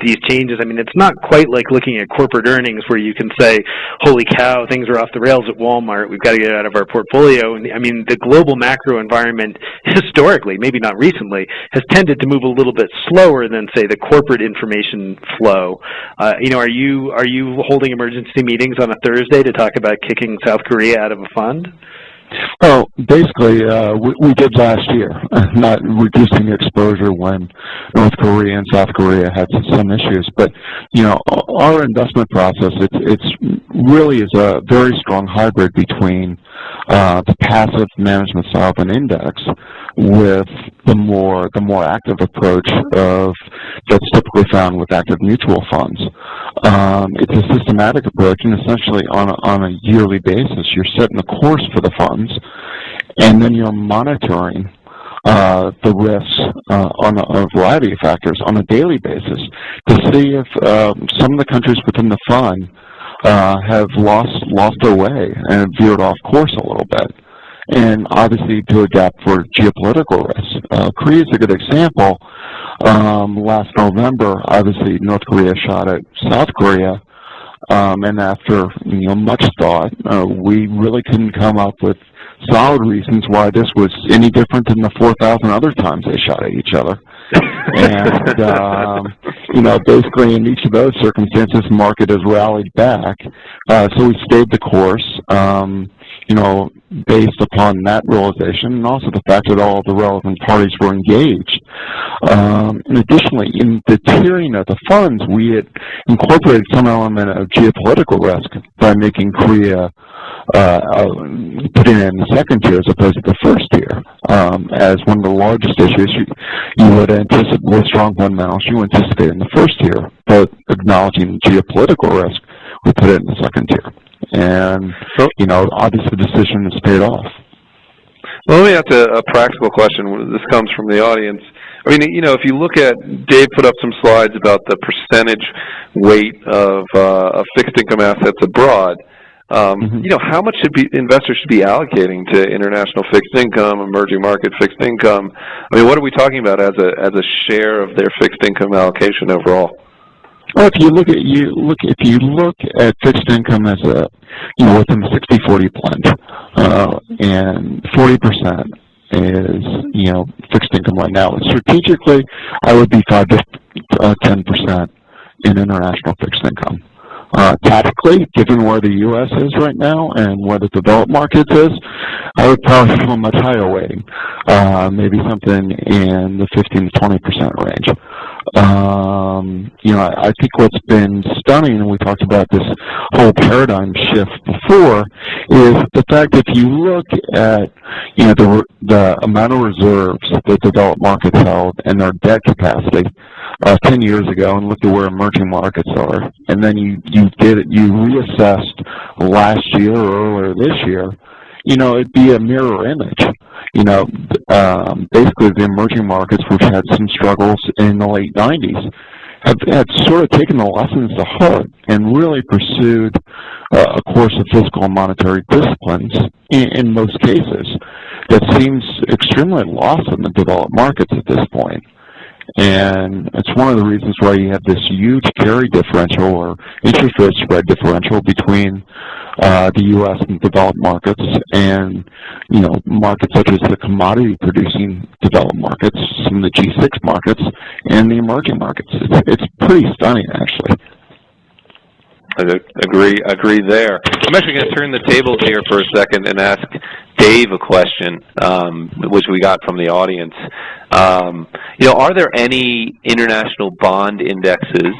these changes? I mean, it's not quite like looking at corporate earnings where you can say, holy cow, things are off the rails at Walmart, we've got to get it out of our portfolio. And I mean, the global macro environment historically, maybe not recently, has tended to move a little bit slower than, say, the corporate information flow. You know, are you holding emergency meetings on a Thursday to talk about kicking South Korea out of a fund? Well, basically, we did last year, not reducing the exposure when North Korea and South Korea had some issues. But, you know, our investment process, it's really is a very strong hybrid between the passive management style of an index with the more active approach that's typically found with active mutual funds. It's a systematic approach, and essentially on a yearly basis, you're setting the course for the funds, and then you're monitoring the risks on a variety of factors on a daily basis to see if some of the countries within the fund have lost their way and veered off course a little bit. And obviously to adapt for geopolitical risks. Korea is a good example. Last November, obviously North Korea shot at South Korea, and after much thought, we really couldn't come up with solid reasons why this was any different than the 4,000 other times they shot at each other. And, basically in each of those circumstances, the market has rallied back. So we stayed the course, based upon that realization, and also the fact that all the relevant parties were engaged. And additionally, in the tiering of the funds, we had incorporated some element of geopolitical risk by making Korea putting it in the second tier as opposed to the first tier. As one of the largest issues, you would anticipate with strong fundamentals, you anticipate in the first tier, but acknowledging geopolitical risk, we put it in the second tier. And, obviously the decision has paid off. Well, let me ask a practical question. This comes from the audience. I mean, if you look at, Dave put up some slides about the percentage weight of fixed income assets abroad. How much investors should be allocating to international fixed income, emerging market fixed income? I mean, what are we talking about as a share of their fixed income allocation overall? Well, if you look at fixed income as within the 60-40 blend, and 40% is fixed income right now. Strategically, I would be 5 to 10% in international fixed income. Tactically, given where the U.S. is right now and where the developed markets is, I would probably have a much higher weighting, maybe something in the 15 to 20% range. I think what's been stunning, and we talked about this whole paradigm shift before, is the fact that if you look at the amount of reserves that developed markets held and their debt capacity 10 years ago, and look at where emerging markets are, and then you reassessed last year or earlier this year, it'd be a mirror image. Basically the emerging markets, which had some struggles in the late 90s, have sort of taken the lessons to heart and really pursued a course of fiscal and monetary disciplines in most cases that seems extremely lost in the developed markets at this point. And it's one of the reasons why you have this huge carry differential or interest rate spread differential between the U.S. and developed markets, and markets such as the commodity-producing developed markets, some of the G6 markets, and the emerging markets. It's pretty stunning, actually. I agree there. I'm actually going to turn the tables here for a second and ask Dave a question, which we got from the audience. Are there any international bond indexes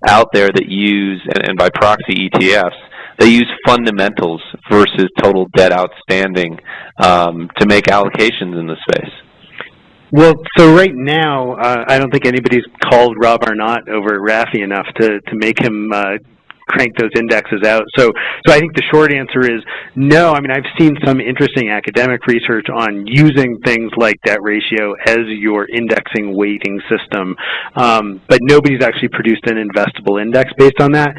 out there that use, and by proxy ETFs, they use fundamentals versus total debt outstanding to make allocations in the space? Well, so right now, I don't think anybody's called Rob Arnott over at Rafi enough to make him crank those indexes out. So I think the short answer is no. I mean, I've seen some interesting academic research on using things like debt ratio as your indexing weighting system, but nobody's actually produced an investable index based on that.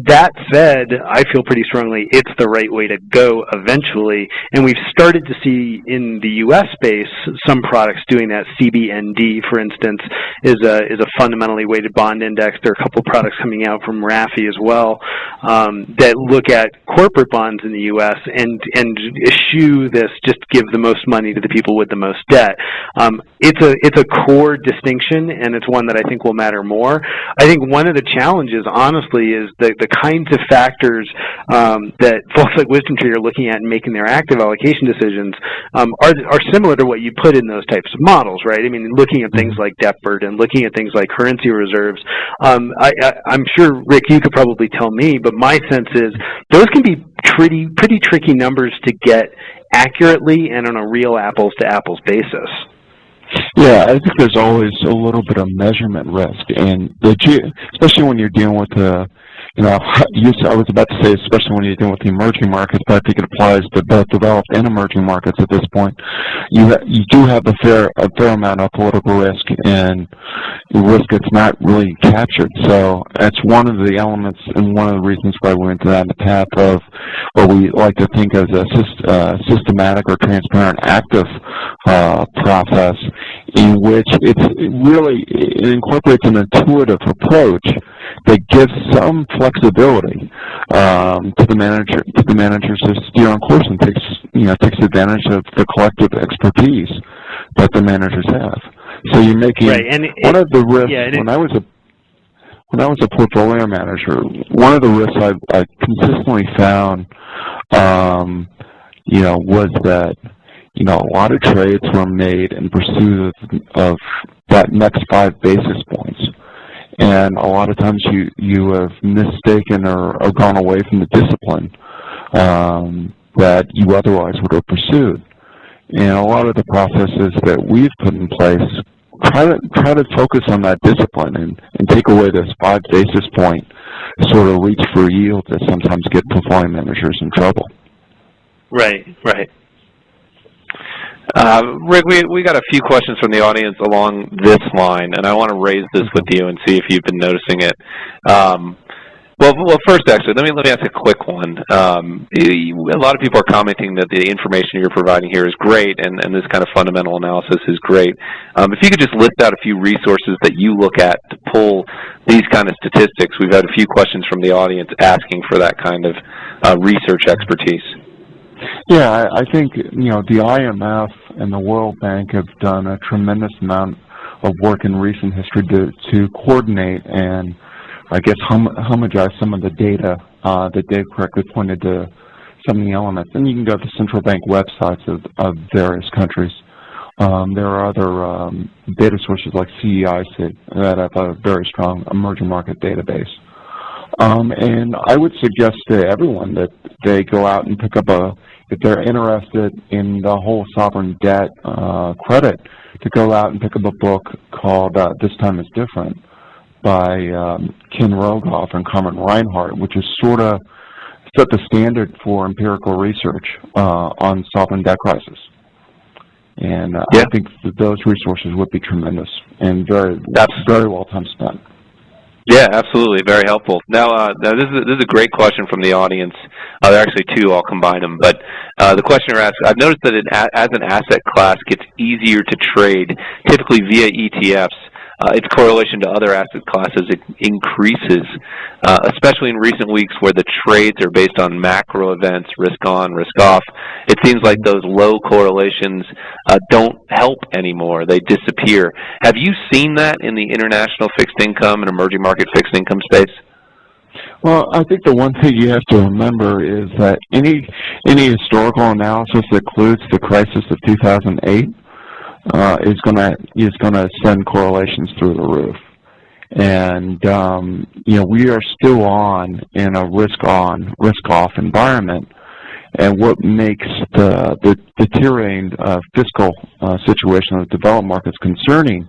That said, I feel pretty strongly it's the right way to go eventually, and we've started to see in the U.S. space some products doing that. CBND, for instance, is a fundamentally weighted bond index. There are a couple products coming out from Rafi as well that look at corporate bonds in the U.S. and eschew this, just give the most money to the people with the most debt. It's a core distinction, and it's one that I think will matter more. I think one of the challenges, honestly, is the kinds of factors that folks like WisdomTree are looking at and making their active allocation decisions are similar to what you put in those types of models, right? I mean, looking at things like debt burden, looking at things like currency reserves. I'm sure, Rick, you could probably tell me, but my sense is those can be pretty tricky numbers to get accurately and on a real apples-to-apples basis. Yeah, I think there's always a little bit of measurement risk, and especially when you're dealing with I was about to say, especially when you're dealing with the emerging markets, but I think it applies to both developed and emerging markets at this point. You do have a fair amount of political risk, and risk that's not really captured. So that's one of the elements and one of the reasons why we went down the path of what we like to think of as a systematic or transparent active process, in which it incorporates an intuitive approach that gives some flexibility to the managers to steer on course and takes advantage of the collective expertise that the managers have. So you're making one of the risks. Yeah, when I was a portfolio manager, one of the risks I consistently found, was that a lot of trades were made in pursuit of that next 5 basis points. And a lot of times you have mistaken or gone away from the discipline that you otherwise would have pursued. And a lot of the processes that we've put in place try to focus on that discipline and take away this 5 basis point sort of reach for yield that sometimes get portfolio managers in trouble. Right, right. Rick, we got a few questions from the audience along this line, and I want to raise this with you and see if you've been noticing it. Well, first, actually, let me ask a quick one. A lot of people are commenting that the information you're providing here is great, and this kind of fundamental analysis is great. If you could just list out a few resources that you look at to pull these kind of statistics. We've had a few questions from the audience asking for that kind of research expertise. Yeah, I think the IMF and the World Bank have done a tremendous amount of work in recent history to coordinate and, I guess, homogenize some of the data that Dave correctly pointed to some of the elements. And you can go to central bank websites of various countries. There are other data sources like CEIC that have a very strong emerging market database. And I would suggest to everyone that they go out and pick up if they're interested in the whole sovereign debt credit, to go out and pick up a book called This Time is Different by Ken Rogoff and Carmen Reinhardt, which is sort of set the standard for empirical research on sovereign debt crisis. And I think that those resources would be tremendous and very well time spent. Yeah, absolutely. Very helpful. Now this is a great question from the audience. There are actually two. I'll combine them. But the questioner asks, I've noticed that as an asset class gets easier to trade, typically via ETFs, its correlation to other asset classes increases, especially in recent weeks where the trades are based on macro events, risk on, risk off. It seems like those low correlations don't help anymore. They disappear. Have you seen that in the international fixed income and emerging market fixed income space? Well, I think the one thing you have to remember is that any historical analysis that includes the crisis of 2008 is going to send correlations through the roof. And we are still in a risk-on, risk-off environment. And what makes the deteriorating fiscal situation of the developed markets concerning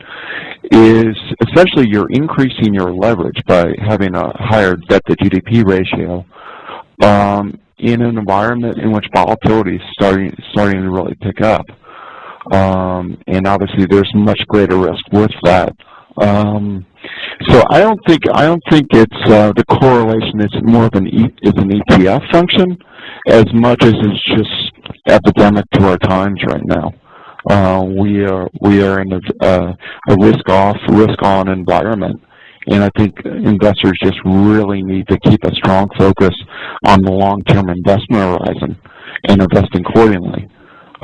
is essentially you're increasing your leverage by having a higher debt-to-GDP ratio in an environment in which volatility is starting to really pick up. And obviously there's much greater risk with that. So I don't think it's the correlation is more of an ETF function as much as it's just epidemic to our times right now. We are in a risk-off, risk-on environment, and I think investors just really need to keep a strong focus on the long-term investment horizon and investing accordingly.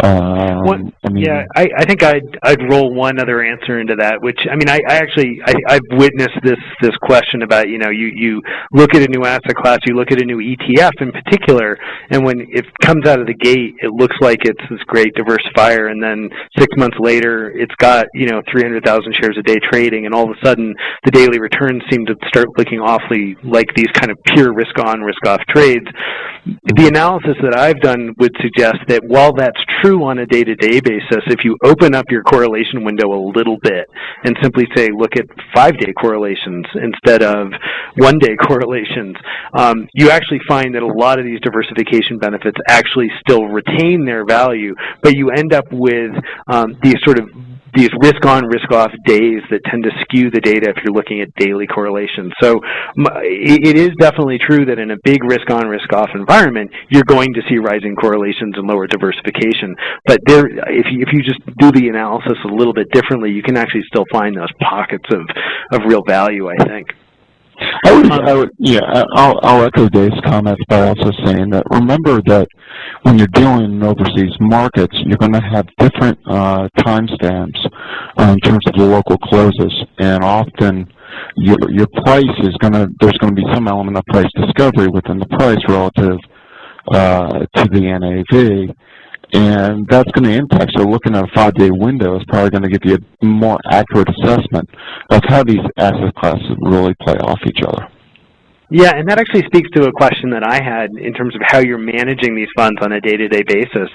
I think I'd roll one other answer into that, which I've witnessed this question about you look at a new asset class, you look at a new ETF in particular, and when it comes out of the gate, it looks like it's this great diversifier, and then 6 months later, it's got 300,000 shares a day trading, and all of a sudden, the daily returns seem to start looking awfully like these kind of pure risk-on, risk-off trades. The analysis that I've done would suggest that while that's true on a day-to-day basis, if you open up your correlation window a little bit and simply say, look at 5-day correlations instead of 1-day correlations, you actually find that a lot of these diversification benefits actually still retain their value, but you end up with these risk-on, risk-off days that tend to skew the data if you're looking at daily correlations. So it is definitely true that in a big risk-on, risk-off environment, you're going to see rising correlations and lower diversification. But if you just do the analysis a little bit differently, you can actually still find those pockets of real value, I think. I'll echo Dave's comments by also saying that remember that when you're dealing in overseas markets, you're going to have different timestamps in terms of the local closes, and often your price there's going to be some element of price discovery within the price relative to the NAV. And that's going to impact. So looking at a 5-day window is probably going to give you a more accurate assessment of how these asset classes really play off each other. Yeah, and that actually speaks to a question that I had in terms of how you're managing these funds on a day-to-day basis.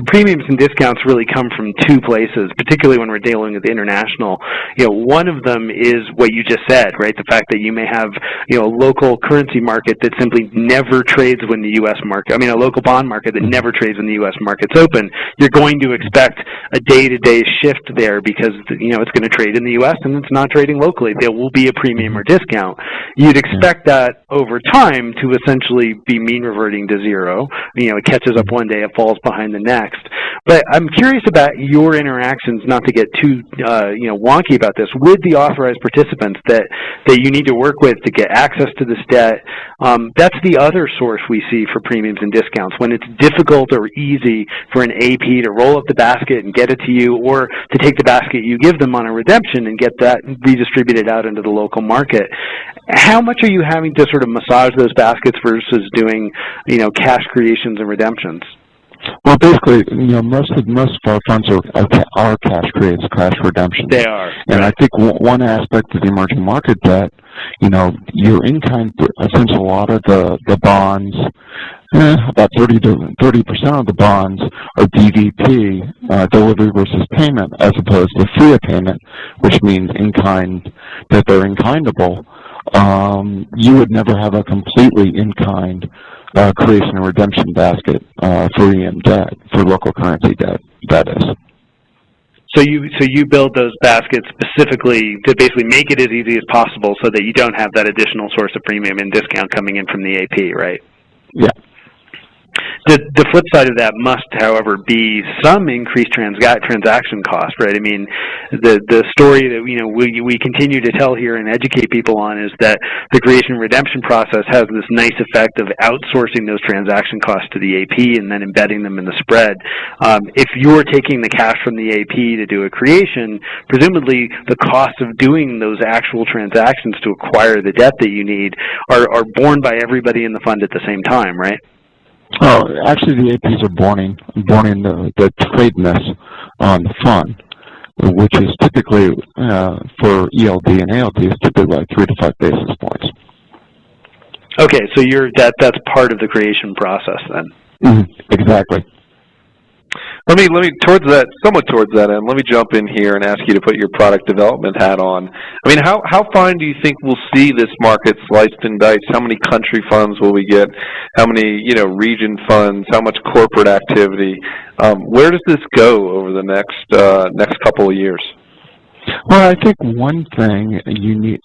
Premiums and discounts really come from two places, particularly when we're dealing with international. One of them is what you just said, right? The fact that you may have, a local currency market that simply never trades when the U.S. market, a local bond market that never trades when the U.S. market's open. You're going to expect a day-to-day shift there because, it's going to trade in the U.S. and it's not trading locally. There will be a premium or discount. You'd expect that over time to essentially be mean reverting to zero. It catches up one day, it falls behind the next. But I'm curious about your interactions, not to get too wonky about this, with the authorized participants that you need to work with to get access to this debt. That's the other source we see for premiums and discounts, when it's difficult or easy for an AP to roll up the basket and get it to you, or to take the basket you give them on a redemption and get that redistributed out into the local market. How much are you having to sort of massage those baskets versus doing, cash creations and redemptions? Well, basically, most of our funds are cash creates, cash redemptions. They are. And right. I think one aspect of the emerging market debt, your in-kind, essentially a lot of the bonds, about 30% of the bonds are DVP, delivery versus payment, as opposed to free of payment, which means in-kind, that they're in-kindable. You would never have a completely in-kind creation and redemption basket for EM debt, for local currency debt, that is. So you build those baskets specifically to basically make it as easy as possible so that you don't have that additional source of premium and discount coming in from the AP, right? Yeah. The flip side of that must, however, be some increased transaction cost, right? The story that we continue to tell here and educate people on is that the creation and redemption process has this nice effect of outsourcing those transaction costs to the AP and then embedding them in the spread. If you're taking the cash from the AP to do a creation, presumably the cost of doing those actual transactions to acquire the debt that you need are borne by everybody in the fund at the same time, right? Oh, actually, the APs are born in the tradeness on the fund, which is typically for ELD and ALD is typically like 3 to 5 basis points. Okay, so that's part of the creation process then. Mm-hmm. Exactly. Let me somewhat towards that end, let me jump in here and ask you to put your product development hat on. How fine do you think we'll see this market sliced and diced? How many country funds will we get? How many, region funds? How much corporate activity? Where does this go over the next couple of years? Well, I think one thing you need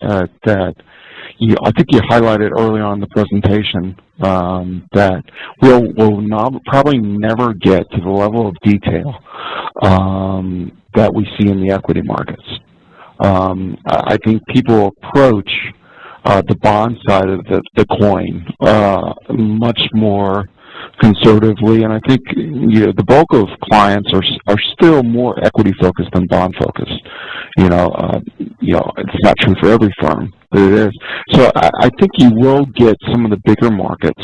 I think you highlighted early on in the presentation that we'll probably never get to the level of detail that we see in the equity markets. I think people approach the bond side of the coin much more conservatively, and I think the bulk of clients are still more equity focused than bond focused. It's not true for every firm, but it is. So I think you will get some of the bigger markets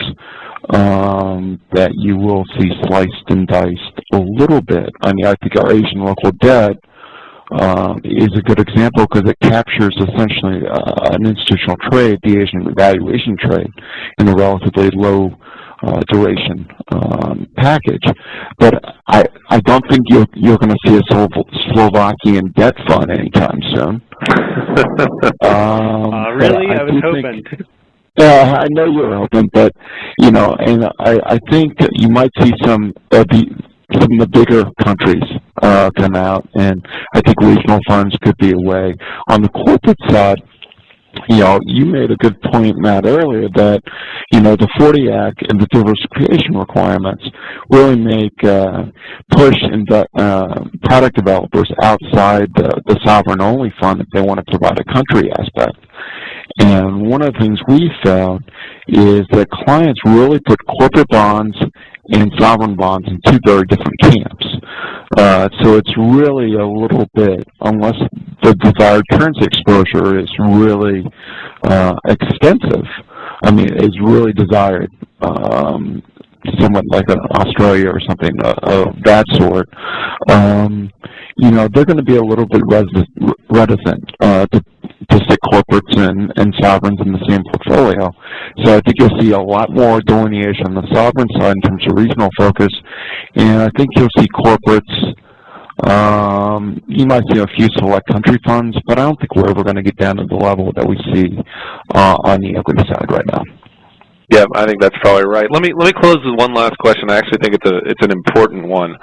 that you will see sliced and diced a little bit. I think our Asian local debt is a good example because it captures essentially an institutional trade, the Asian evaluation trade, in a relatively low duration package. But I don't think you're going to see a Slovakian debt fund anytime soon. Really? I was hoping. I know you were hoping, but and I think that you might see some of the bigger countries come out, and I think regional funds could be a way. On the corporate side, you made a good point, Matt, earlier that, the 40 Act and the diversification requirements really make push product developers outside the sovereign-only fund if they want to provide a country aspect. And one of the things we found is that clients really put corporate bonds and sovereign bonds in two very different camps. So it's really a little bit, unless the desired currency exposure is really extensive, is really desired, somewhat like an Australia or something of that sort, they're going to be a little bit reticent to to stick corporates and sovereigns in the same portfolio. So I think you'll see a lot more delineation on the sovereign side in terms of regional focus, and I think you'll see corporates. You might see a few select country funds, but I don't think we're ever going to get down to the level that we see on the equity side right now. Yeah, I think that's probably right. Let me close with one last question. I actually think it's an important one.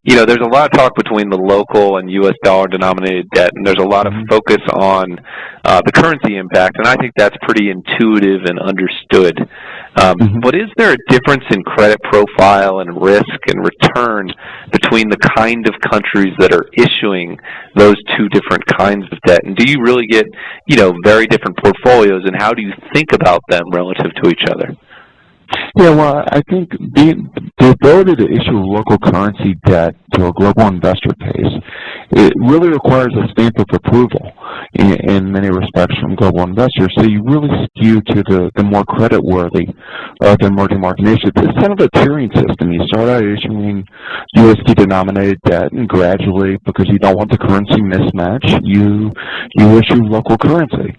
You know, there's a lot of talk between the local and U.S. dollar-denominated debt, and there's a lot of focus on the currency impact, and I think that's pretty intuitive and understood. But is there a difference in credit profile and risk and return between the kind of countries that are issuing those two different kinds of debt? And do you really get, you know, very different portfolios, and how do you think about them relative to each other? Yeah, well, I think the ability to issue local currency debt to a global investor base, it really requires a stamp of approval in many respects from global investors. So you really skew to the more creditworthy of the emerging market nations. It's kind of a tiering system. You start out issuing USD-denominated debt, and gradually, because you don't want the currency mismatch, you issue local currency.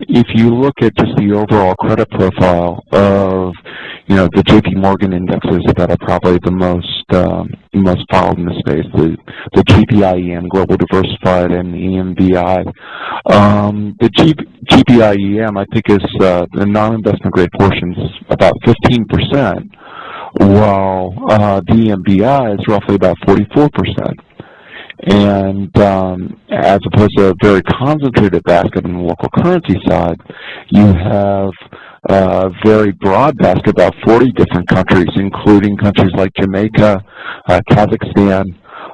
If you look at just the overall credit profile of, you know, the JP Morgan indexes that are probably the most followed in the space, the GPIEM, Global Diversified, and the EMVI. The GPIEM, I think, is the non-investment grade portion is about 15%, while the EMVI is roughly about 44%. And as opposed to a very concentrated basket on the local currency side, you have a very broad basket, about 40 different countries, including countries like Jamaica, Kazakhstan,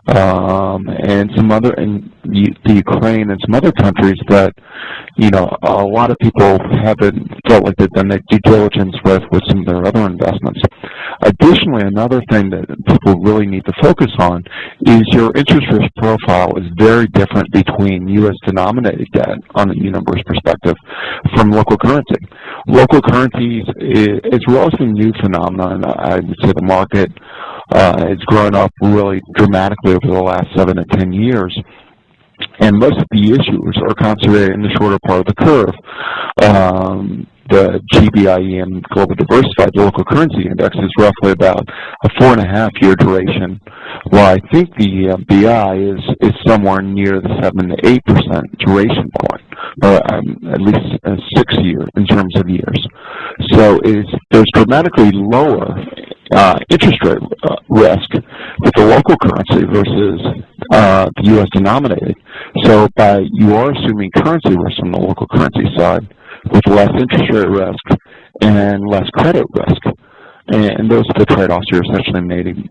and some other, and the Ukraine and some other countries that, you know, a lot of people haven't felt like they've done their due diligence with some of their other investments. Additionally, another thing that people really need to focus on is your interest risk profile is very different between U.S. denominated debt on the universe perspective from local currency. Local currencies is a relatively new phenomenon. I would say the market has grown up really dramatically over the last 7 to 10 years. And most of the issuers are concentrated in the shorter part of the curve. The GBIEM Global Diversified Local Currency Index is roughly about a 4.5-year duration, while I think the BI is somewhere near the 7 to 8% duration point, or at least 6 years in terms of years. So there's dramatically lower interest rate risk with the local currency versus the U.S. denominated. So you are assuming currency risk on the local currency side with less interest rate risk and less credit risk. And those are the trade-offs you're essentially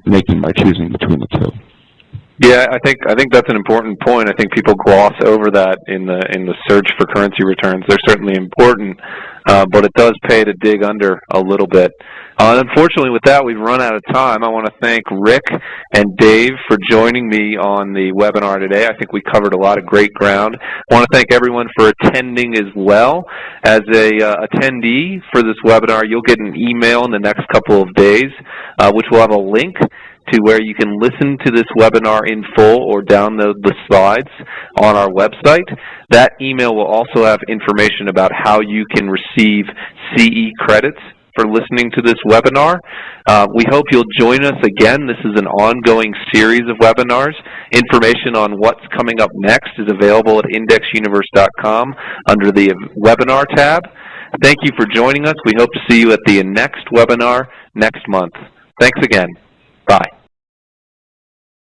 making by choosing between the two. Yeah, I think that's an important point. I think people gloss over that in the search for currency returns. They're certainly important, but it does pay to dig under a little bit. Unfortunately, with that, we've run out of time. I want to thank Rick and Dave for joining me on the webinar today. I think we covered a lot of great ground. I want to thank everyone for attending as well. As a attendee for this webinar, you'll get an email in the next couple of days, which will have a link to where you can listen to this webinar in full or download the slides on our website. That email will also have information about how you can receive CE credits for listening to this webinar. We hope you'll join us again. This is an ongoing series of webinars. Information on what's coming up next is available at IndexUniverse.com under the webinar tab. Thank you for joining us. We hope to see you at the next webinar next month. Thanks again. Bye.